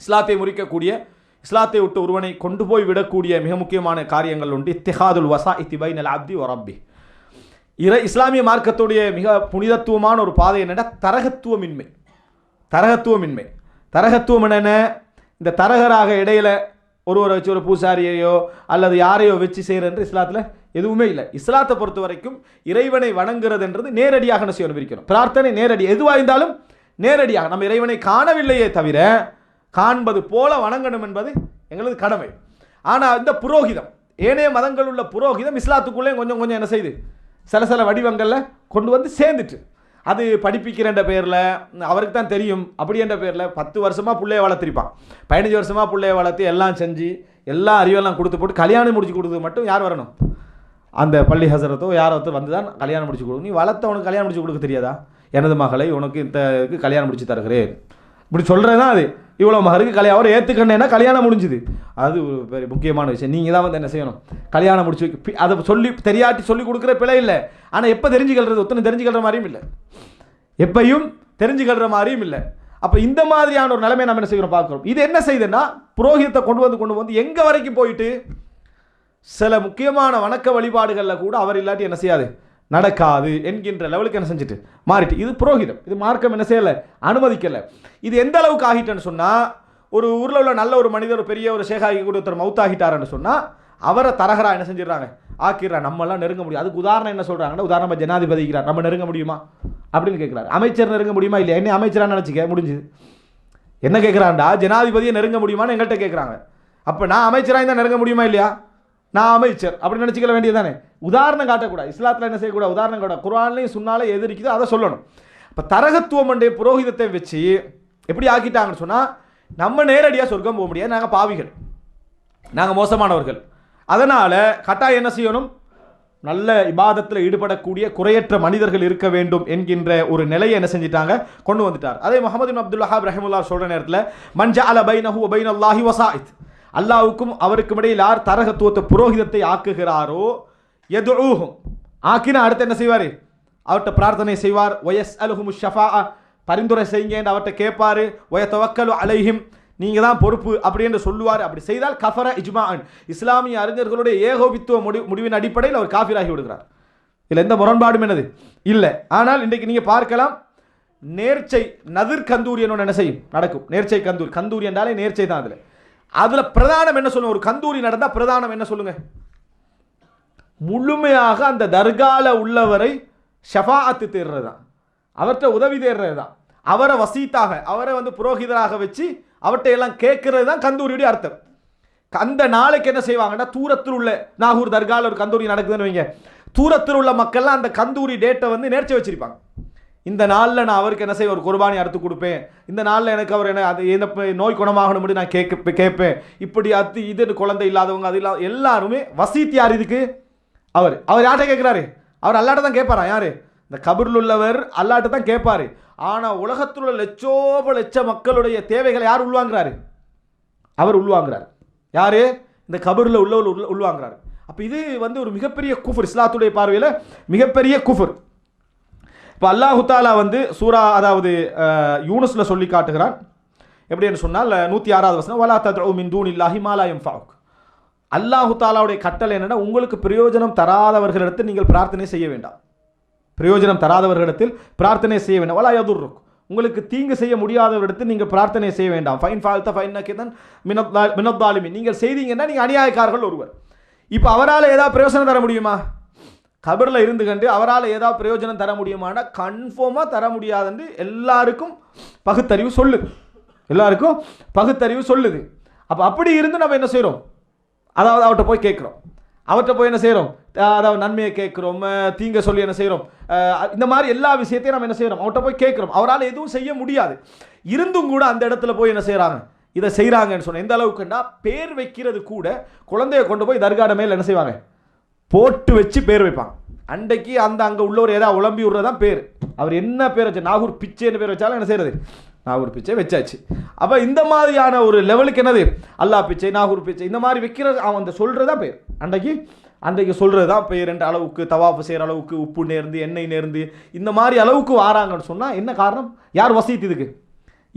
இஸ்லாத்தை முறிக்கக்கூடிய, இஸ்லாத்தை விட்டு ஒருவனை கொண்டு போய் விடக்கூடிய மிக முக்கியமான காரியங்கள் உண்டு. இத்திஹாதுல் வஸாஇத்தி பைனல் அப்தி வ ரப்பி. இஸ்லாமிய மார்க்கத்துடைய மிக புனிதத்துவமான ஒரு பாதை என்னென்னா தரகத்துவமின்மை. தரகத்துவம் என்னென்ன? இந்த தரகராக இடையில ஒருவரை வச்சு ஒரு பூசாரியையோ அல்லது யாரையோ வச்சு செய்கிறது இஸ்லாத்தில் எதுவுமே இல்லை. இஸ்லாத்தை பொறுத்த வரைக்கும் இறைவனை வணங்குறதுன்றது நேரடியாக என்ன செய்யணும், இருக்கணும். பிரார்த்தனை நேரடி, எதுவாக இருந்தாலும் நேரடியாக. நம்ம இறைவனை காணவில்லையே தவிர காண்பது போல வணங்கணும் என்பது எங்களது கடமை. ஆனால் இந்த புரோகிதம், ஏனைய மதங்கள் உள்ள புரோகிதம் இஸ்லாத்துக்குள்ளே கொஞ்சம் கொஞ்சம் என்ன செய்யுது, சில வடிவங்களில் கொண்டு வந்து சேர்ந்துட்டு, அது படிப்பிக்கிறன்ற பேரில் அவருக்கு தான் தெரியும் அப்படி என்ற பேரில் 10 வருஷமாக பிள்ளைய வளர்த்திருப்பான், 15 வருஷமாக பிள்ளைய வளர்த்து எல்லாம் செஞ்சு எல்லா அறிவெல்லாம் கொடுத்து போட்டு கல்யாணம் முடிச்சு கொடுத்தது மட்டும் யார் வரணும்? அந்த பள்ளி ஹசரத்தோ யாரோ வந்து தான் கல்யாணம் முடிச்சு கொடுக்கும். நீ வளர்த்தவனுக்கு கல்யாணம் முடிச்சு கொடுக்க தெரியாதா? எனது மகளை உனக்கு இந்த கல்யாணம் முடிச்சு தருகிறேன் இப்படி சொல்கிறது தான் அது. இவ்வளோ மகருக்கு கல்யாணம் அவர் ஏற்றுக்கணுன்னா கல்யாணம் முடிஞ்சுது. அது ஒரு முக்கியமான விஷயம். நீங்கள் தான் வந்து என்ன செய்யணும், கல்யாணம் முடிச்சு வைக்க. அதை சொல்லி தெரியாட்டி சொல்லி கொடுக்குற பிழை இல்லை. ஆனால் எப்போ தெரிஞ்சுக்கிறது, ஒத்தனை தெரிஞ்சுக்கிற மாதிரியும் இல்லை, எப்பையும் தெரிஞ்சுக்கிற மாதிரியும் இல்லை. அப்போ இந்த மாதிரியான ஒரு நிலைமை நம்ம என்ன செய்யணும் பார்க்குறோம். இது என்ன செய்யுதுன்னா புரோகிதத்தை கொண்டு வந்து எங்கே வரைக்கும் போயிட்டு சில முக்கியமான வணக்க வழிபாடுகளில் கூட அவர் இல்லாட்டி என்ன செய்யாது, நடக்காது என்கின்ற லெவலுக்கு என்ன செஞ்சுட்டு மாறிட்டு. இது புரோகிதம். இது மார்க்கம் என்ன செய்யலை, அனுமதிக்கலை. இது எந்த அளவுக்கு ஆகிட்டேன்னு சொன்னால், ஒரு ஊரில் உள்ள நல்ல ஒரு மனிதர், பெரிய ஒரு ஷேகாகி கூட ஒருத்தர் மவுத்தாகிட்டாருன்னு சொன்னால் அவரை தரகரா என்ன செஞ்சிடறாங்க, ஆக்கிடுறாங்க. நம்மளாம் நெருங்க முடியும். அதுக்கு உதாரணம் என்ன சொல்கிறாங்கன்னா, உதாரணமாக ஜனாதிபதிக்கிறார், நம்ம நெருங்க முடியுமா அப்படின்னு கேட்குறாரு. அமைச்சர் நெருங்க முடியுமா இல்லையா? என்ன அமைச்சராக நினச்சிக்க முடிஞ்சுது. என்ன கேட்குறான்டா, ஜனாதிபதியை நெருங்க முடியுமான்னு எங்கள்கிட்ட கேட்குறாங்க. அப்போ நான் அமைச்சராக இருந்தால் நெருங்க முடியுமா இல்லையா? நான் அமைச்சர் அப்படி நினச்சிக்கல வேண்டியதானே. உதாரணம் காட்டக்கூடாது. இஸ்லாத்தில் என்ன செய்யக்கூடாது, உதாரணம் காட்ட. குர்ஆன்லையும் சுன்னாலே எது இருக்குதோ அதை சொல்லணும். இப்போ தரகத்துவம் அண்டே புரோகிதத்தை வச்சு எப்படி ஆக்கிட்டாங்கன்னு சொன்னால், நம்ம நேரடியாக சொர்க்கம் போக முடியாது. நாங்கள் பாவிகள், நாங்கள் மோசமானவர்கள். அதனால் கட்டாயம் என்ன செய்யணும், நல்ல இபாதத்தில் ஈடுபடக்கூடிய குறையற்ற மனிதர்கள் இருக்க வேண்டும் என்கின்ற ஒரு நிலையை என்ன செஞ்சிட்டாங்க, கொண்டு வந்துட்டார். அதே முஹம்மது பின் அப்துல் வஹாப் ரஹிமஹுல்லாஹ் சொல்கிற நேரத்தில் மன் ஜஅல பைனஹு வ பைனல்லாஹி வஸாயித், அல்லாஹ்வுக்கும் அவருக்கும் இடையில் யார் தரகத்துவத்தை புரோகிதத்தை ஆக்குகிறாரோ, யதுஊஹும் ஆக்கினா அடுத்து என்ன செய்வார், அவர்கிட்ட பிரார்த்தனை செய்வார். வயஸ்அலுஹும் ஷஃபாஅ, பரிந்துரை செய்யுங்க என்று அவர்கிட்ட கேட்பார். வயதவக்கலு அலைஹிம், நீங்கள் தான் பொறுப்பு அப்படி என்று சொல்லுவார். அப்படி செய்தால் கஃபர இஜ்மாஅன், இஸ்லாமிய அறிஞர்களுடைய ஏகோபித்துவ முடிவின் அடிப்படையில் அவர் காஃபிராகி விடுகிறார். இதில் எந்த முரண்பாடும் என்னது இல்லை. ஆனால் இன்றைக்கு நீங்கள் பார்க்கலாம், நேர்ச்சை நதிர் கந்தூரி என்ன செய்யும் நடக்கும். நேர்ச்சை கந்தூரி என்றாலே நேர்ச்சை தான். அதில் பிரதானம் என்ன சொல்லுங்க, ஒரு கந்தூரி நடந்தால் பிரதானம் என்ன சொல்லுங்க, முழுமையாக அந்த தர்கால உள்ளவரை ஷஃபாஅத்து தேடுறது தான், அவர்கிட்ட உதவி தேடுறது தான், அவரை வசீத்தாக, அவரை வந்து புரோகிதராக வச்சு அவர்கிட்ட எல்லாம் கேட்கறது தான் கந்தூரியுடைய அர்த்தம். அந்த நாளைக்கு என்ன செய்வாங்கன்னா, தூரத்தில் உள்ள நாகூர் தர்காவில் ஒரு கந்தூரி நடக்குதுன்னு வைங்க, தூரத்தில் உள்ள மக்கள்லாம் அந்த கந்தூரி டேட்டை வந்து நேர்ச்சி வச்சிருப்பாங்க. இந்த நாளில் நான் அவருக்கு என்ன செய்ய, ஒரு குர்பானி அறுத்து கொடுப்பேன், இந்த நாளில் எனக்கு அவர் என்ன அது எந்த நோய் குணமாகணும் நான் கேட்பேன். இப்படி அது இது குழந்தை இல்லாதவங்க அது இல்லாத எல்லாருமே வசீத். யார் இதுக்கு? அவர் யார்கிட்ட கேட்குறாரு? அவர் அல்லாட்ட தான் கேட்பாரா? யார்? இந்த கபரில் உள்ளவர் அல்லாட்ட தான் கேட்பாரு. ஆனால் உலகத்தில் உள்ள லட்ச மக்களுடைய தேவைகளை யார் உள்வாங்கிறாரு? அவர் உள்வாங்கிறார். யார்? இந்த கபரில் உள்ளவர் உள்வாங்கிறார். அப்போ இது வந்து ஒரு மிகப்பெரிய குஃபர், இஸ்லாத்துடைய பார்வையில் மிகப்பெரிய குஃபர். இப்போ அல்லாஹு தாலா வந்து சூரா, அதாவது யூனுஸ்ல சொல்லி காட்டுகிறான். எப்படின்னு சொன்னால் 106வது வசனம், வலா தத்உ மின் தூனில்லாஹி மா லா யன்ஃபஉக். அல்லாஹு தாலாவுடைய கட்டளை என்னன்னா, உங்களுக்கு பிரயோஜனம் தராதவர்களிடத்தில் நீங்கள் பிரார்த்தனை செய்ய வேண்டாம். பிரயோஜனம் தராதவர்களிடத்தில் பிரார்த்தனை செய்ய வேண்டாம். வலா யதுர்ருக், உங்களுக்கு தீங்கு செய்ய முடியாதவரிடத்தில் நீங்கள் பிரார்த்தனை செய்ய வேண்டாம். ஃபைன் ஃபால்த ஃபைன்னகிதன் மினத் தாலிமின், நீங்கள் செய்தீங்கன்னா நீங்கள் அநியாயக்காரர்கள் ஒருவர். இப்போ அவரால் ஏதாவது பிரயோஜனம் தர முடியுமா? கபரில் இருந்து கண்டு அவரால் ஏதாவது பிரயோஜனம் தர முடியுமானா கன்ஃபார்மாக தர முடியாதுன்னு எல்லாருக்கும் பகுத்தறிவு சொல்லுது. எல்லாருக்கும் பகுத்தறிவு சொல்லுது. அப்போ அப்படி இருந்து நம்ம என்ன செய்கிறோம், அதாவது அவர்கிட்ட போய் கேட்குறோம், அவர்கிட்ட போய் என்ன செய்கிறோம், அதாவது நன்மையை கேட்குறோம், தீங்க சொல்லி என்ன செய்கிறோம், இந்த மாதிரி எல்லா விஷயத்தையும் நம்ம என்ன செய்கிறோம், அவர்கிட்ட போய் கேட்குறோம். அவரால் எதுவும் செய்ய முடியாது, இருந்தும் கூட அந்த இடத்துல போய் என்ன செய்கிறாங்க, இதை செய்கிறாங்கன்னு சொன்ன. எந்த அளவுக்குன்னா, பேர் வைக்கிறது கூட குழந்தைய கொண்டு போய் தர்காட மேல் என்ன செய்வாங்க, போட்டு வச்சு பேர் வைப்பாங்க. அன்றைக்கு அந்த அங்கே உள்ளவர் ஏதாவது உளம்பி விடுறதான் பேர். அவர் என்ன பேர் வச்சு, நாகூர் பிச்சைன்னு பேர் வச்சாலும் என்ன செய்யறது, நாகூர் பிச்சை வச்சாச்சு. அப்போ இந்த மாதிரியான ஒரு லெவலுக்கு என்னது, அல்லாஹ் பிச்சை, நாகூர் பிச்சை, இந்த மாதிரி வைக்கிறது அவன் அந்த சொல்கிறது தான் பேர். அன்றைக்கு சொல்கிறது தான் பேர் என்ற அளவுக்கு, தவாஃபு செய்கிற அளவுக்கு, உப்பு நேர்ந்து எண்ணெய் நேர்ந்து இந்த மாதிரி அளவுக்கு வாராங்கன்னு சொன்னால் என்ன காரணம்? யார் வசீத் இதுக்கு?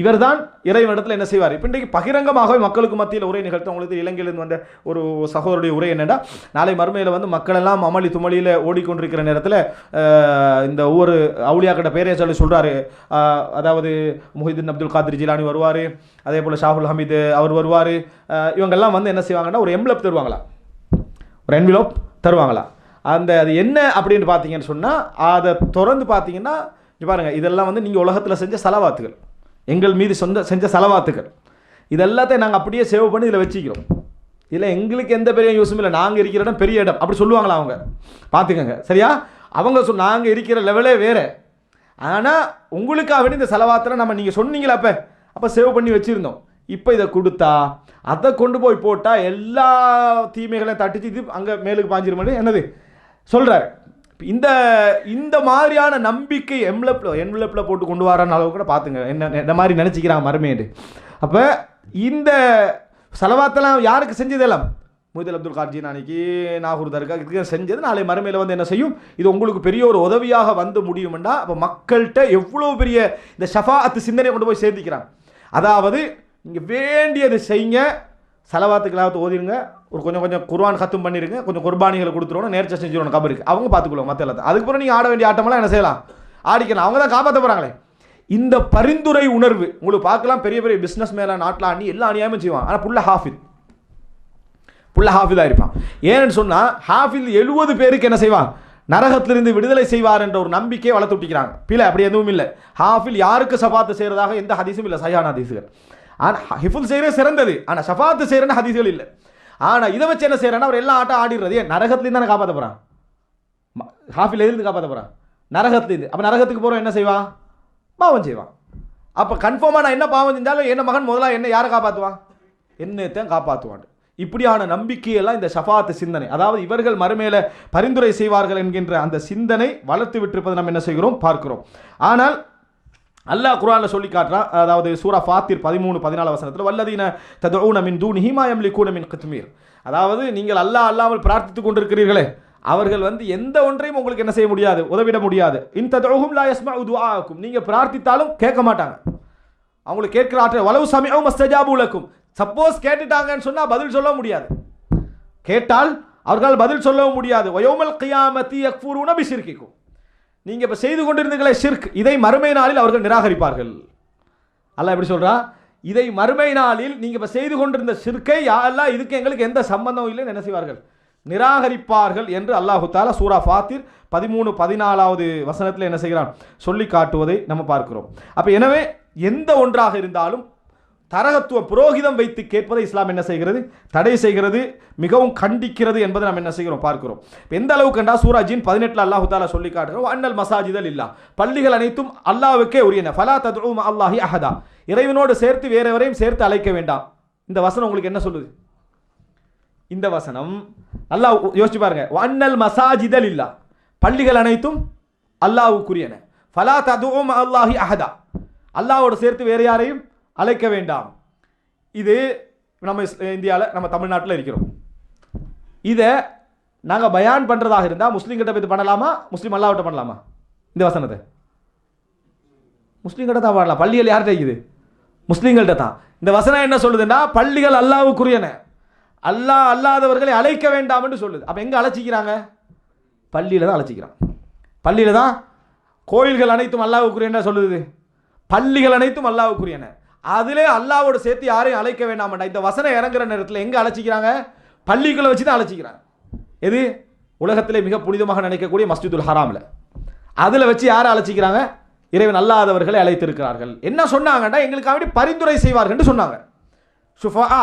இவர்தான் இறைவனிடத்தில் என்ன செய்வார். இப்போ இன்றைக்கு பகிரங்கமாகவே மக்களுக்கு மத்தியில் உரை நிகழ்த்த உங்களுக்கு இலங்கையிலிருந்து வந்த ஒரு சகோதரருடைய உரை என்னென்னா, நாளை மறுமையில் வந்து மக்கள் எல்லாம் அமளி துமளியில் ஓடிக்கொண்டிருக்கிற நேரத்தில் இந்த ஒவ்வொரு அவுலியாக்கிட்ட பேரே சொல்லி சொல்கிறாரு. அதாவது முஹிதீன் அப்துல் காதிர் ஜிலானி வருவார், அதே போல் ஷாஹுல் ஹமீது அவர் வருவார். இவங்கெல்லாம் வந்து என்ன செய்வாங்கன்னா ஒரு என்வலப் தருவாங்களா, ஒரு என்வலப் தருவாங்களா. அது என்ன அப்படின்னு பார்த்தீங்கன்னு சொன்னால், அதை திறந்து பார்த்தீங்கன்னா பாருங்கள், இதெல்லாம் வந்து நீங்கள் உலகத்தில் செஞ்ச செலவாத்துகள், எங்கள் மீது செஞ்ச செலவாத்துகள், இதெல்லாத்தையும் நாங்கள் அப்படியே சேவ் பண்ணி இதில் வச்சுக்கிறோம். இதில் எங்களுக்கு எந்த பெரிய யூஸும் இல்லை, நாங்கள் இருக்கிற இடம் பெரிய இடம் அப்படி சொல்லுவாங்களா அவங்க, பார்த்துக்கங்க சரியா. அவங்க நாங்கள் இருக்கிற லெவலே வேறு. ஆனால் உங்களுக்காக வேண்டி இந்த செலவாத்தில் நம்ம நீங்கள் சொன்னீங்களா அப்போ சேவ் பண்ணி வச்சுருந்தோம். இப்போ இதை கொடுத்தா அதை கொண்டு போய் போட்டால் எல்லா தீமைகளையும் தட்டிச்சு இது அங்கே மேலுக்கு பாஞ்சிருமணி என்னது சொல்கிறாரு. இந்த மாதிரியான நம்பிக்கை என்வலப்பில் போட்டு கொண்டு வரான அளவு கூட பார்த்துங்க என்ன மாதிரி நினச்சிக்கிறாங்க மறுமையேண்டு. அப்போ இந்த செலவாத்தெல்லாம் யாருக்கு செஞ்சதெல்லாம் முஹிதீன் அப்துல் காதிர் ஜிலானிக்கு, நாகூர் தர்கா இதுக்கு செஞ்சது நாளை மறுமையில் வந்து என்ன செய்யும், இது உங்களுக்கு பெரிய ஒரு உதவியாக வந்து முடியும்னா. அப்போ மக்கள்கிட்ட எவ்வளோ பெரிய இந்த ஷஃபாஅத்து சிந்தனையை கொண்டு போய் சேர்த்திக்கிறாங்க. அதாவது நீங்கள் வேண்டியது செய்யுங்க, செலவாத்துக்களாவது ஓதிடுங்க, ஒரு கொஞ்சம் குர்ஆன் கத்தும் பண்ணிடுங்க, கொஞ்சம் குர்பானிகளை கொடுத்துருவோம், நேர்ச்சை செஞ்சுருவோம் கபருக்கு, அவங்க பார்த்துக்குள்ளுவோம் மற்ற எல்லாத்தையும். அதுக்கப்புறம் நீங்கள் ஆட வேண்டிய ஆட்டமெல்லாம் என்ன செய்யலாம், ஆடிக்கலாம், அவங்க தான் காப்பாற்ற போகிறாங்களே. இந்த பரிந்துரை உணர்வு உங்களுக்கு பார்க்கலாம். பெரிய பெரிய பிஸ்னஸ் மேலே நாட்டில் அணி எல்லா அநியாயமும் செய்வான், ஆனால் புள்ள ஹாஃபிதாக இருப்பான். ஏன்னு சொன்னால் ஹாஃபில் 70 பேருக்கு என்ன செய்வான், நரகத்திலிருந்து விடுதலை செய்வார் என்ற ஒரு நம்பிக்கையை வளர்த்து விட்டிக்கிறாங்க. பிள்ளை அப்படி எதுவும் இல்லை. ஹாஃபில் யாருக்கு சபாத்து செய்கிறதாக எந்த ஹதீஸும் இல்லை, சஹீஹான ஹதீஸுகள். ஆனால் ஹிஃபுல் செய்கிறது சிறந்தது, ஆனால் ஷஃபாத்து செய்கிறன்னு ஹதீஸ்கள் இல்லை. ஆனால் இதை வச்சு என்ன செய்யறான்னா அவர் எல்லா ஆட்டம் ஆடிடுறது. நரகத்துலேருந்து தானே காப்பாற்ற போகிறான். ஹாஃபில் எதிர்ந்து காப்பாற்ற போகிறான், நரகத்துலேருந்து. அப்போ நரகத்துக்கு போகிறோம் என்ன செய்வான், பாவம் செய்வான். அப்போ கன்ஃபார்மாக நான் என்ன பாவம் செஞ்சாலும் என்ன மகன் முதலாக என்ன யாரை காப்பாற்றுவான், என்னத்தான் காப்பாற்றுவான். இப்படியான நம்பிக்கையெல்லாம் இந்த ஷஃபாத்து சிந்தனை, அதாவது இவர்கள் மறுமையில பரிந்துரை செய்வார்கள் என்கின்ற அந்த சிந்தனை வளர்த்து விட்டிருப்பதை நம்ம என்ன செய்கிறோம் பார்க்கிறோம். ஆனால் அல்லாஹ் குர்ஆன்ல சொல்லி காட்டுறான். அதாவது சூரா ஃபாத்திர் 13-14 வசனத்தில் வல்லதீன ததுஊன மின் தூனிஹி மா யம்லிகூன மின் கித்மீர். அதாவது நீங்கள் அல்லாஹ் அல்லாமல் பிரார்த்தித்துக் கொண்டிருக்கிறீர்களே, அவர்கள் வந்து எந்த ஒன்றையும் உங்களுக்கு என்ன செய்ய முடியாது, உதவிட முடியாது. இன் ததுஊஹும் லா யஸ்மஉ துஆஅக்கும், நீங்க பிரார்த்தித்தாலும் கேட்க மாட்டாங்க. அவங்களுக்கு கேட்கிற ஆற்றல் வலவு சமிஉ மஸ்தஜாபு லக்கும், சப்போஸ் கேட்டுட்டாங்கன்னு சொன்னா பதில் சொல்ல முடியாது, கேட்டால் அவர்கள் பதில் சொல்லவும் முடியாது. வயௌமல் கியாமத்தி யக்ஃபுரூன பிஷிர்கிக்கும், நீங்கள் இப்போ செய்து கொண்டிருந்தீங்களே ஷிர்க், இதை மறுமை நாளில் அவர்கள் நிராகரிப்பார்கள். அல்லாஹ் எப்படி சொல்றா, இதை மறுமை நாளில் நீங்கள் இப்போ செய்து கொண்டிருந்த ஷிர்க்கை அல்லாஹ் இதுக்கு எங்களுக்கு எந்த சம்பந்தம் இல்லைன்னு என்ன செய்வார்கள், நிராகரிப்பார்கள் என்று அல்லாஹு தஆலா சூரா ஃபாத்திர் 13-14 வசனத்தில் என்ன செய்கிறான் சொல்லி காட்டுவதை நம்ம பார்க்கிறோம். அப்போ எனவே எந்த ஒன்றாக இருந்தாலும் தரகத்துவ புரோகிதம் வைத்து கேட்பதை இஸ்லாம் என்ன செய்கிறது, தடை செய்கிறது, மிகவும் கண்டிக்கிறது என்பதை நம்ம என்ன செய்கிறோம் பார்க்கிறோம். எந்த அளவுக்கு கண்டா சூரா ஜின் 18 அல்லாஹு தஆலா சொல்லி காட்டுறோம், அன்னல் மசாஜிதல் இல்லா, பள்ளிகள் அனைத்தும் அல்லாஹ்வுக்கே உரியன, ஃபலா ததுஉ மஅ அல்லாஹி அஹதா, இறைவனோடு சேர்த்து வேறெவரையும் சேர்த்து அழைக்க வேண்டாம். இந்த வசனம் உங்களுக்கு என்ன சொல்லுது, இந்த வசனம் அல்லாஹ் யோசிச்சு பாருங்க, அன்னல் மசாஜிதல் இல்லா, பள்ளிகள் அனைத்தும் அல்லாஹ்வுக்குரியன, ஃபலா ததுஉ மஅ அல்லாஹி அஹதா, அல்லாஹ்வோடு சேர்த்து வேறு யாரையும் அழைக்க வேண்டாம். இது நம்ம இந்தியாவில் நம்ம தமிழ்நாட்டில் இருக்கிறோம். இதை நாங்கள் பயான் பண்ணுறதாக இருந்தால் முஸ்லீம்கிட்ட போய் பண்ணலாமா, முஸ்லீம் அல்லாஹ்விட்ட பண்ணலாமா? இந்த வசனத்தை முஸ்லீம்கிட்ட தான் பண்ணலாம். பள்ளிகள் யார்கிட்ட இருக்குது, முஸ்லீம்கள்ட்ட தான். இந்த வசனம் என்ன சொல்லுதுன்னா, பள்ளிகள் அல்லாஹ்வுக்குரியன, அல்லாஹ் அல்லாதவர்களை அழைக்க வேண்டாம் என்று சொல்லுது. அப்போ எங்கே அழைச்சிக்கிறாங்க, பள்ளியில் தான் அழைச்சிக்கிறான். பள்ளியில் தான். கோயில்கள் அனைத்தும் அல்லாஹ்வுக்குரியன சொல்லுது, பள்ளிகள் அனைத்தும் அல்லாஹ்வுக்குரியன, அதிலே அல்லாஹ்வோடு சேர்த்து யாரையும் அழைக்க வேண்டாம்டா. இந்த வசனம் இறங்குற நேரத்தில் எங்கே அழைச்சிக்கிறாங்க, பள்ளிக்குள்ளே வச்சு தான் அழைச்சிக்கிறாங்க. எது, உலகத்திலே மிக புனிதமாக நினைக்கக்கூடிய மஸ்ஜிதுல் ஹராமில், அதில் வச்சு யாரை அழைச்சிக்கிறாங்க, இறைவன் அல்லாதவர்களை அழைத்திருக்கிறார்கள். என்ன சொன்னாங்கன்னா, எங்களுக்காக வேண்டி பரிந்துரை செய்வார்கள் என்று சொன்னாங்க. ஷுஃபா,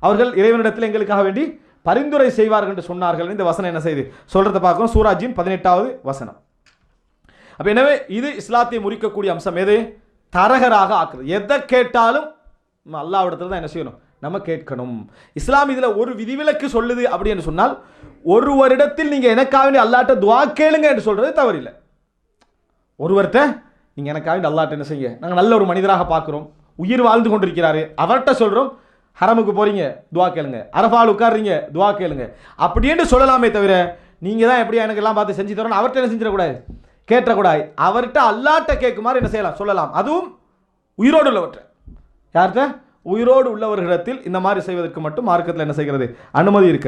அவர்கள் இறைவனிடத்தில் எங்களுக்காக வேண்டி பரிந்துரை செய்வார்கள் என்று சொன்னார்கள். இந்த வசனம் என்ன செய்து சொல்றதை பார்க்கிறோம், சூரா ஜின் 18வது வசனம். அப்போ எனவே இது இஸ்லாத்தை முறிக்கக்கூடிய அம்சம். எது, தரகராக ஆக்குறது. எதை கேட்டாலும் அல்லாஹ்விடத்தில் தான் என்ன செய்யணும், நம்ம கேட்கணும். இஸ்லாம் இதில் ஒரு விதிவிலக்கு சொல்லுது அப்படின்னு சொன்னால், ஒருவரிடத்தில் நீங்கள் எனக்காக அல்லாஹ்ட்ட துஆ கேளுங்க என்று சொல்றது தவறில்லை. ஒருவர்கிட்ட நீங்கள் எனக்காக அல்லாஹ்ட்ட என்ன செய்யுங்க, நாங்கள் நல்ல ஒரு மனிதராக பார்க்குறோம், உயிர் வாழ்ந்து கொண்டிருக்கிறாரு, அவர்கிட்ட சொல்கிறோம் ஹரமுக்கு போகிறீங்க துஆ கேளுங்க, அரஃபால் உட்காருறீங்க துஆ கேளுங்க அப்படின்னு சொல்லலாமே தவிர, நீங்கள் தான் எப்படியா எனக்கு எல்லாம் பார்த்து செஞ்சு தரணும் அவர்கிட்ட என்ன செஞ்சிடக்கூடாது, கேட்டக்கூடாது. அவர்கிட்ட அல்லாஹ்ட்ட கேட்குமாறு என்ன செய்யலாம் சொல்லலாம், அதுவும் உயிரோடு உள்ளவற்றை. யார்கிட்ட? உயிரோடு உள்ளவர்களிடத்தில் இந்த மாதிரி செய்வதற்கு மட்டும் மார்க்கத்தில் என்ன செய்கிறது? அனுமதி இருக்கிறது.